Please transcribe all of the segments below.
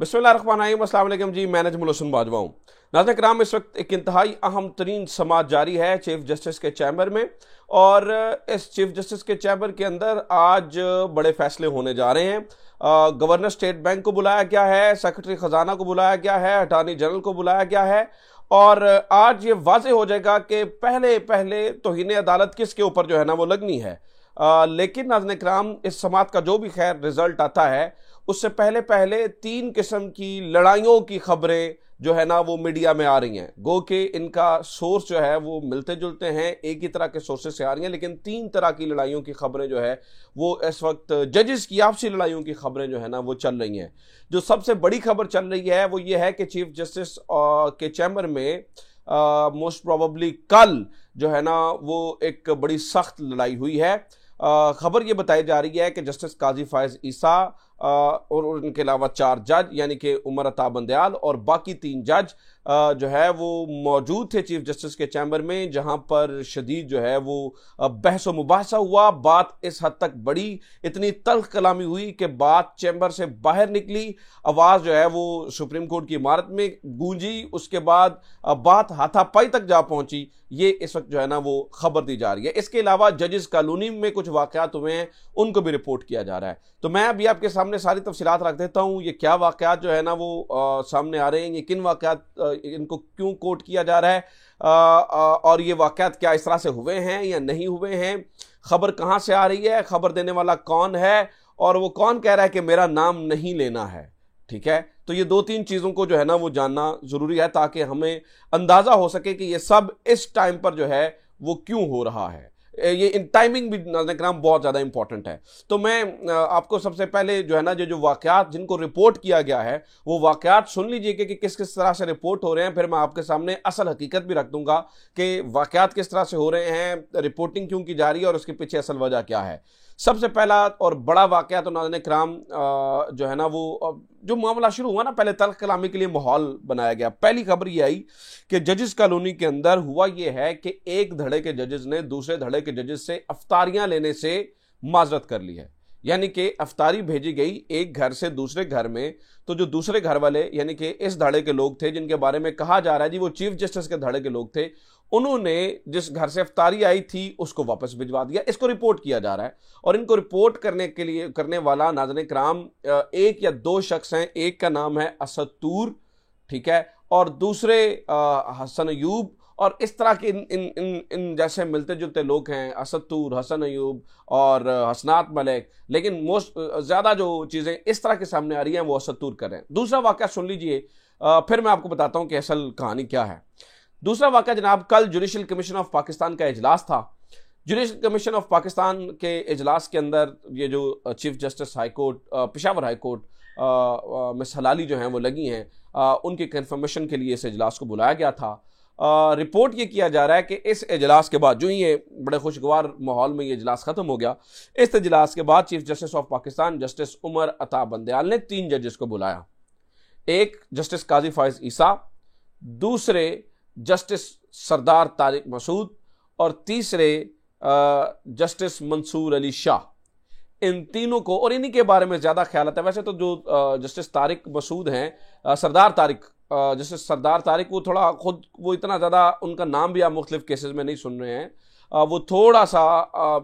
बिस्मिल्लाहिर्रहमानिर्रहीम, अस्सलाम वालेकुम जी। मैं नजमुल हसन बाजवा हूँ। नाज़रीन किराम, इस वक्त एक इंतहाई अहम तरीन समाअत जारी है चीफ जस्टिस के चैम्बर में, और इस चीफ जस्टिस के चैम्बर के अंदर आज बड़े फैसले होने जा रहे हैं। गवर्नर स्टेट बैंक को बुलाया गया है, सेक्रेटरी खजाना को बुलाया गया है, अटॉर्नी जनरल को बुलाया गया है, और आज ये वाज़ेह हो जाएगा कि पहले पहले तौहीन अदालत किसके ऊपर जो है ना वो लगनी है। लेकिन नाज़रीन किराम, इस समाअत का जो भी खैर रिजल्ट आता है, उससे पहले पहले तीन किस्म की लड़ाइयों की खबरें जो है ना वो मीडिया में आ रही हैं। गो कि इनका सोर्स जो है वो मिलते जुलते हैं, एक ही तरह के सोर्सेस से आ रही हैं, लेकिन तीन तरह की लड़ाइयों की खबरें जो है वो इस वक्त जजेस की आपसी लड़ाइयों की खबरें जो है ना वो चल रही हैं। जो सबसे बड़ी खबर चल रही है वो ये है कि चीफ जस्टिस के चैम्बर में मोस्ट प्रोबेबली कल जो है ना वो एक बड़ी सख्त लड़ाई हुई है। खबर ये बताई जा रही है कि जस्टिस काजी फायज ईसा और उनके अलावा 4 जज यानी कि उमर अता बंदयाल और बाकी 3 जज जो है वो मौजूद थे चीफ जस्टिस के चैम्बर में, जहां पर शदीद जो है वो बहस व मुबाहसा हुआ। बात इस हद तक बड़ी, इतनी तल्ख कलामी हुई कि बात चैम्बर से बाहर निकली, आवाज़ जो है वो सुप्रीम कोर्ट की इमारत में गूंजी, उसके बाद बात हाथापाई तक जा पहुंची। ये इस वक्त जो है ना वो खबर दी जा रही है। इसके अलावा जजेस कॉलोनी में कुछ वाकयात हुए हैं, उनको भी रिपोर्ट किया जा रहा है। तो मैं अभी आपके सामने सारी तफसीलात रख देता हूँ। ये क्या वाकयात जो है ना वो सामने आ रहे हैं, ये किन वाकयात, इनको क्यों कोट किया जा रहा है, और ये वाकयात क्या इस तरह से हुए हैं या नहीं हुए हैं, खबर कहाँ से आ रही है, खबर देने वाला कौन है, और वो कौन कह रहा है कि मेरा नाम नहीं लेना है। ठीक है, तो ये 2-3 चीज़ों को जो है ना वो जानना ज़रूरी है, ताकि हमें अंदाज़ा हो सके कि ये सब इस टाइम पर जो है वो क्यों हो रहा है। ये इन टाइमिंग भी नाज़रीन बहुत ज़्यादा इंपॉर्टेंट है। तो मैं आपको सबसे पहले जो है ना जो वाकयात जिनको रिपोर्ट किया गया है वो वाकयात सुन लीजिए कि किस किस तरह से रिपोर्ट हो रहे हैं। फिर मैं आपके सामने असल हकीकत भी रख दूंगा कि वाकयात किस तरह से हो रहे हैं, रिपोर्टिंग क्यों की जा रही है और उसके पीछे असल वजह क्या है। सबसे पहला और बड़ा वाकया तो नाज़रीन किराम जो है ना वो जो मामला शुरू हुआ ना, पहले तल्ख कलामी के लिए माहौल बनाया गया। पहली खबर ये आई कि जजेस कॉलोनी के अंदर हुआ ये है कि एक धड़े के जजेस ने दूसरे धड़े के जजेस से अफ्तारियां लेने से माजरत कर ली है। यानी कि अफ्तारी भेजी गई एक घर से दूसरे घर में, तो जो दूसरे घर वाले यानी कि इस धड़े के लोग थे जिनके बारे में कहा जा रहा है जी वो चीफ जस्टिस के धड़े के लोग थे, उन्होंने जिस घर से अफ्तारी आई थी उसको वापस भिजवा दिया। इसको रिपोर्ट किया जा रहा है, और इनको रिपोर्ट करने के लिए करने वाला नाज़रीन किराम एक या 2 शख्स हैं। एक का नाम है असद तूर, ठीक है, और दूसरे हसन अयूब, और इस तरह के इन जैसे मिलते जुलते लोग हैं, असद तूर, हसन अयूब और हसनात मलिक। लेकिन मोस्ट ज़्यादा जो चीज़ें इस तरह के सामने आ रही हैं वो असद तूर कर रहे हैं। दूसरा वाक़या सुन लीजिए, फिर मैं आपको बताता हूँ कि असल कहानी क्या है। दूसरा वाक़या जनाब, कल जुडिशल कमीशन ऑफ पाकिस्तान का इजलास था। जुडिशल कमीशन ऑफ पाकिस्तान के इजलास के अंदर ये जो chief justice high court Peshawar high court miss Hilali जो हैं वो लगी हैं, उनकी कंफर्मेशन के लिए इस इजलास को बुलाया गया था। रिपोर्ट ये किया जा रहा है कि इस इजलास के बाद जो ही ये बड़े खुशगवार माहौल में ये इजलास ख़त्म हो गया, इस इजलास के बाद chief justice of Pakistan justice Umar Ata Bandial ने 3 जजेस को बुलाया। एक जस्टिस काजी फायज ईसा, दूसरे जस्टिस सरदार तारिक मसूद, और तीसरे जस्टिस मंसूर अली शाह। इन तीनों को, और इन्हीं के बारे में ज़्यादा ख्याल आता है। वैसे तो जो जस्टिस तारिक मसूद हैं, सरदार तारिक, जस्टिस सरदार तारिक, वो थोड़ा खुद वो इतना ज़्यादा उनका नाम भी आप मुख्तलिफ केसेस में नहीं सुन रहे हैं, वो थोड़ा सा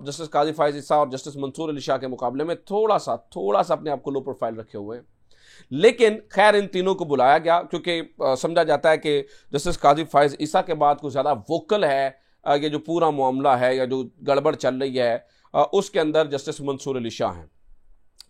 जस्टिस काजी फायज ईसा और जस्टिस मंसूर अली शाह के मुकाबले में थोड़ा सा अपने आप को लो प्रोफाइल रखे हुए हैं। लेकिन खैर इन तीनों को बुलाया गया क्योंकि समझा जाता है कि जस्टिस काजी फायज ईसा के बाद कुछ ज़्यादा वोकल है ये जो पूरा मामला है या जो गड़बड़ चल रही है उसके अंदर जस्टिस मंसूर अली शाह हैं।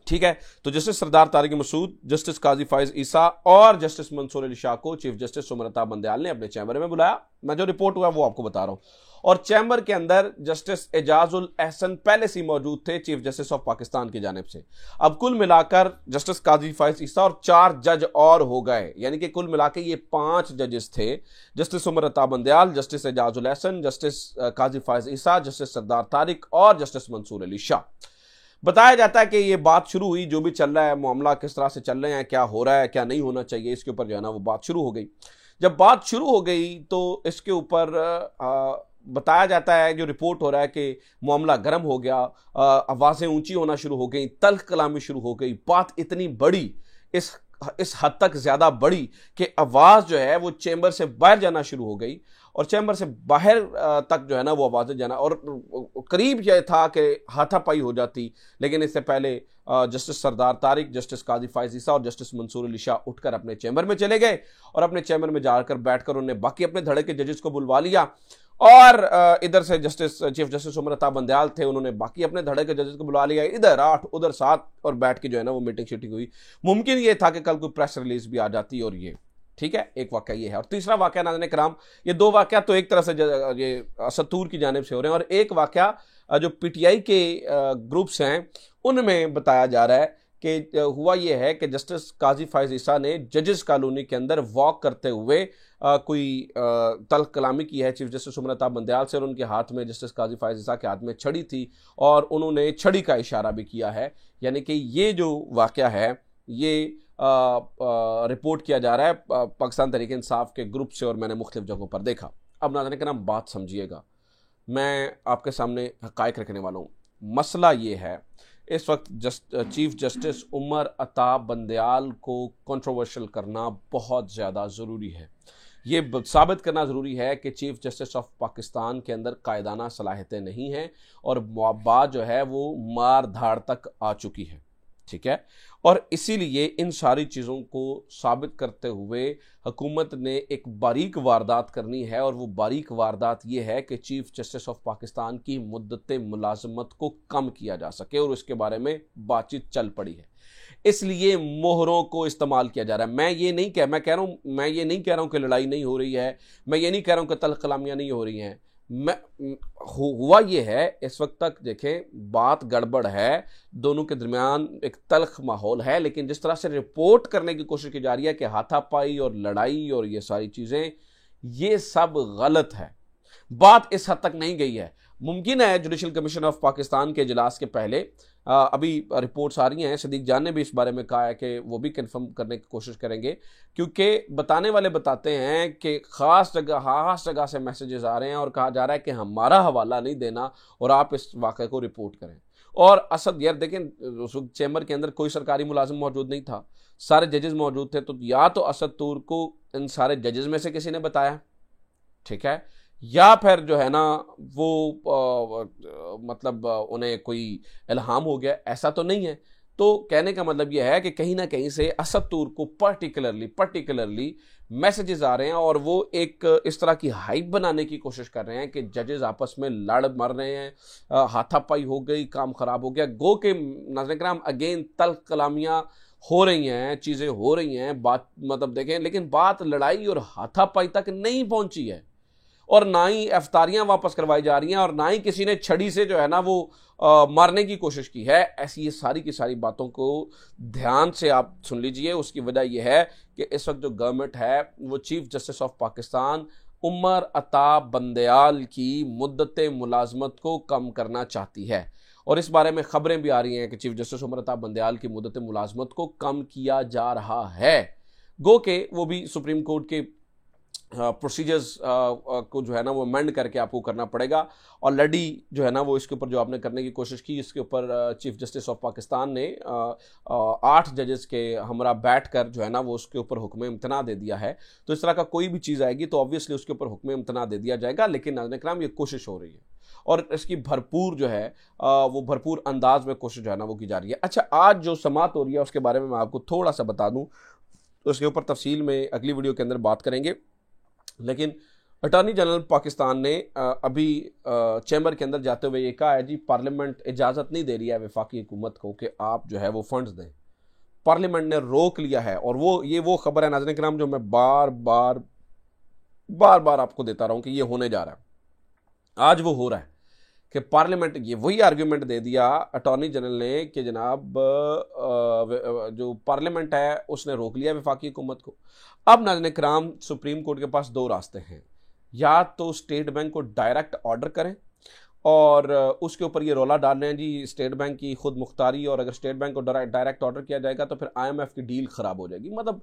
ठीक है, तो जस्टिस सरदार तारिक मसूद, जस्टिस काजी फायज ईसा और जस्टिस मंसूर अली शाह को चीफ जस्टिस उमर अता बंदयाल ने अपने चैम्बर में बुलाया। मैं जो रिपोर्ट हुआ वो आपको बता रहा हूं। और चैम्बर के अंदर जस्टिस एजाजुल एहसन पहले से मौजूद थे चीफ जस्टिस ऑफ पाकिस्तान की जानिब से। अब कुल मिलाकर जस्टिस काजी फायज ईसा और 4 जज और हो गए, यानी कि कुल मिलाकर ये 5 जजेस थे। Justice Umar Ata Bandial, justice Ejazul Ehsan, justice काजी फायज ईसा, जस्टिस सरदार तारिक और जस्टिस मंसूर अली शाह। बताया जाता है कि ये बात शुरू हुई, जो भी चल रहा है मामला किस तरह से चल रहे हैं, क्या हो रहा है क्या नहीं होना चाहिए, इसके ऊपर जो है ना वो बात शुरू हो गई। जब बात शुरू हो गई तो इसके ऊपर बताया जाता है, जो रिपोर्ट हो रहा है कि मामला गर्म हो गया, आवाज़ें ऊंची होना शुरू हो गई, तल्ख कलामी शुरू हो गई। बात इतनी बड़ी, इस इस हद तक ज्यादा बढ़ी कि आवाज जो है वो चेंबर से बाहर जाना शुरू हो गई और चेंबर से बाहर तक जो है ना वो आवाजें जाना, और करीब यह था कि हाथापाई हो जाती। लेकिन इससे पहले जस्टिस सरदार तारिक, जस्टिस काजी फायज ईसा और जस्टिस मंसूर अली शाह उठकर अपने चेंबर में चले गए और अपने चेंबर में जाकर बैठकर उन्होंने बाकी अपने धड़े के जजेस को बुलवा लिया। और इधर से चीफ जस्टिस उमर अता बंदयाल थे, उन्होंने बाकी अपने धड़े के जजेस को बुला लिया, इधर 8 उधर 7, और बैठ के जो है ना वो मीटिंग शीटिंग हुई। मुमकिन ये था कि कल कोई प्रेस रिलीज भी आ जाती। और ये ठीक है, एक वाकया ये है। और तीसरा वाकया नाज़रीन किराम, ये 2 वाकया तो एक तरह से ये असद तूर की जानिब से हो रहे हैं, और एक वाकया जो पीटीआई के ग्रुप्स हैं उनमें बताया जा रहा है कि हुआ ये है कि जस्टिस काजी फायज ईसा ने जजेस कॉलोनी के अंदर वॉक करते हुए कोई तल्ख कलामी की है चीफ जस्टिस उमर अता बंदयाल से, और उनके हाथ में, जस्टिस काजी फायज ईसा के हाथ में छड़ी थी और उन्होंने छड़ी का इशारा भी किया है। यानी कि ये जो वाकया है ये रिपोर्ट किया जा रहा है पाकिस्तान तहरीक इंसाफ के ग्रुप से, और मैंने मुख्तलिफ जगहों पर देखा। अब नाज़रीन किराम बात समझिएगा, मैं आपके सामने हक़ाइक़ रखने वाला हूँ। मसला ये है, इस वक्त चीफ जस्टिस उमर अता बंदयाल को कंट्रोवर्शियल करना बहुत ज़्यादा ज़रूरी है। ये साबित करना ज़रूरी है कि चीफ जस्टिस ऑफ पाकिस्तान के अंदर कायदाना सलाहियतें नहीं हैं और बात जो है वो मार धाड़ तक आ चुकी है। ठीक है, और इसीलिए इन सारी चीज़ों को साबित करते हुए हुकूमत ने एक बारीक वारदात करनी है, और वो बारीक वारदात ये है कि चीफ जस्टिस ऑफ पाकिस्तान की मुद्दत मुलाजमत को कम किया जा सके, और उसके बारे में बातचीत चल पड़ी है। इसलिए मोहरों को इस्तेमाल किया जा रहा है। मैं ये नहीं कह रहा हूँ कि लड़ाई नहीं हो रही है, मैं ये नहीं कह रहा हूँ कि तल्ख कलामियाँ नहीं हो रही हैं। हुआ ये है, इस वक्त तक देखें बात गड़बड़ है, दोनों के दरमियान एक तल्ख माहौल है, लेकिन जिस तरह से रिपोर्ट करने की कोशिश की जा रही है कि हाथापाई और लड़ाई और ये सारी चीज़ें, ये सब गलत है। बात इस हद तक नहीं गई है। मुमकिन है जुडिशल कमीशन ऑफ पाकिस्तान के इजलास के पहले अभी रिपोर्ट्स आ रही हैं, सदीक जान ने भी इस बारे में कहा है कि वो भी कंफर्म करने की कोशिश करेंगे, क्योंकि बताने वाले बताते हैं कि खास जगह से मैसेजेस आ रहे हैं और कहा जा रहा है कि हमारा हवाला नहीं देना और आप इस वाक़े को रिपोर्ट करें। और असद यार देखें, चैम्बर के अंदर कोई सरकारी मुलाजिम मौजूद नहीं था, सारे जजेस मौजूद थे, तो या तो असद तूर को इन सारे जजेस में से किसी ने बताया, ठीक है, या फिर जो है ना वो मतलब उन्हें कोई इल्हाम हो गया, ऐसा तो नहीं है। तो कहने का मतलब यह है कि कहीं ना कहीं से असद तूर को पर्टिकुलरली मैसेजेस आ रहे हैं, और वो एक इस तरह की हाइप बनाने की कोशिश कर रहे हैं कि जजेस आपस में लड़ मर रहे हैं, हाथापाई हो गई, काम खराब हो गया, गो के नाज़रीन किराम अगेन तल्ख कलामियाँ हो रही हैं, चीज़ें हो रही हैं, बात मतलब देखें, लेकिन बात लड़ाई और हाथापाई तक नहीं पहुंची है, और ना ही इफ्तारियां वापस करवाई जा रही हैं, और ना ही किसी ने छड़ी से जो है ना वो मारने की कोशिश की है। ऐसी ये सारी की सारी बातों को ध्यान से आप सुन लीजिए। उसकी वजह यह है कि इस वक्त जो गवर्नमेंट है वो chief justice of Pakistan Umar Ata Bandial की मुद्दत मुलाजमत को कम करना चाहती है, और इस बारे में खबरें भी आ रही हैं कि चीफ जस्टिस उमर अता बंदयाल की मुद्दत मुलाजमत को कम किया जा रहा है। गो के वो भी सुप्रीम कोर्ट के प्रोसीजर्स को जो है ना वो अमेंड करके आपको करना पड़ेगा। ऑलरेडी जो है ना वो इसके ऊपर जो आपने करने की कोशिश की, इसके ऊपर चीफ जस्टिस ऑफ पाकिस्तान ने 8 जजेस के हमरा बैठकर जो है ना वो उसके ऊपर हुक्म इम्तना दे दिया है। तो इस तरह का कोई भी चीज़ आएगी तो ऑब्वियसली उसके ऊपर हुक्म इम्तना दे दिया जाएगा, लेकिन नाज़रीन किराम ये कोशिश हो रही है और इसकी भरपूर जो है वो भरपूर अंदाज में कोशिश जो है ना वो की जा रही है। अच्छा, आज जो समात हो रही है उसके बारे में मैं आपको थोड़ा सा बता दूँ, उसके ऊपर तफसील में अगली वीडियो के अंदर बात करेंगे। लेकिन अटॉर्नी जनरल पाकिस्तान ने अभी चैम्बर के अंदर जाते हुए ये कहा है, जी पार्लियामेंट इजाज़त नहीं दे रही है वफाकी हुकूमत को कि आप जो है वो फंड्स दें। पार्लियामेंट ने रोक लिया है, और वो खबर है नाज़रीन किराम जो मैं बार बार आपको देता रहा हूँ कि ये होने जा रहा है। आज वो हो रहा है कि पार्लियामेंट ये वही आर्ग्यूमेंट दे दिया अटॉर्नी जनरल ने कि जनाब जो पार्लियामेंट है उसने रोक लिया वफाकी हुकूमत को। अब नाज़रीन किराम सुप्रीम कोर्ट के पास 2 रास्ते हैं, या तो स्टेट बैंक को डायरेक्ट ऑर्डर करें और उसके ऊपर ये रोला डाल रहे हैं जी स्टेट बैंक की खुद मुख्तारी, और अगर स्टेट बैंक को डायरेक्ट ऑर्डर किया जाएगा तो फिर IMF की डील ख़राब हो जाएगी। मतलब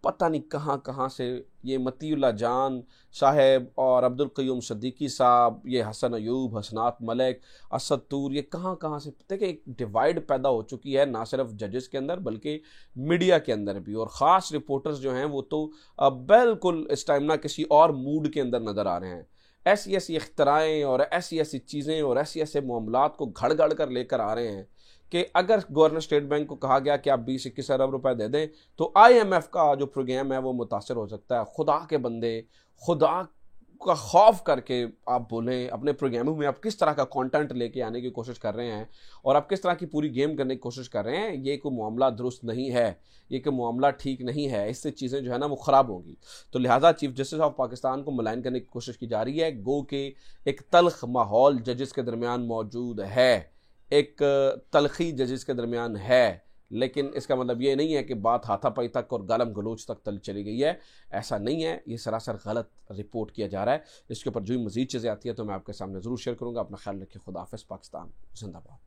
पता नहीं कहाँ कहाँ से ये मतीउल्लाह जान साहब और अब्दुल क़य्यूम सिद्दीकी साहब, ये हसन अयूब, हसनात मलिक, असद तूर, ये कहाँ कहाँ से, देखिए एक डिवाइड पैदा हो चुकी है ना सिर्फ जजेस के अंदर बल्कि मीडिया के अंदर भी। और ख़ास रिपोर्टर्स जो हैं वो तो बिल्कुल इस टाइम ना किसी और मूड के अंदर नज़र आ रहे हैं। ऐसी ऐसी इख्तराएँ और ऐसी ऐसी चीज़ें और ऐसे ऐसे मामलात को घड़ घड़ कर लेकर आ रहे हैं कि अगर गवर्नर स्टेट बैंक को कहा गया कि आप 20-21 अरब रुपए दे दें तो IMF का जो प्रोग्राम है वो मुतासर हो सकता है। खुदा के बंदे, खुदा का खौफ करके आप बोलें, अपने प्रोग्रामों में आप किस तरह का कंटेंट लेके आने की कोशिश कर रहे हैं और आप किस तरह की पूरी गेम करने की कोशिश कर रहे हैं। ये कोई मामला दुरुस्त नहीं है, ये कोई मामला ठीक नहीं है, इससे चीज़ें जो है ना वो ख़राब होंगी। तो लिहाजा चीफ जस्टिस ऑफ पाकिस्तान को मुलायन करने की कोशिश की जा रही है। गो के एक तल्ख माहौल जजेस के दरमियान मौजूद है, एक तलखी जजेस के दरमियान है, लेकिन इसका मतलब ये नहीं है कि बात हाथापाई तक और गालम गलोच तक चली गई है। ऐसा नहीं है, ये सरासर गलत रिपोर्ट किया जा रहा है। इसके ऊपर जो ही मज़ीद चीज़ें आती हैं तो मैं आपके सामने ज़रूर शेयर करूँगा। अपना ख्याल रखिए। खुदा हाफ़िज़। पाकिस्तान जिंदाबाद।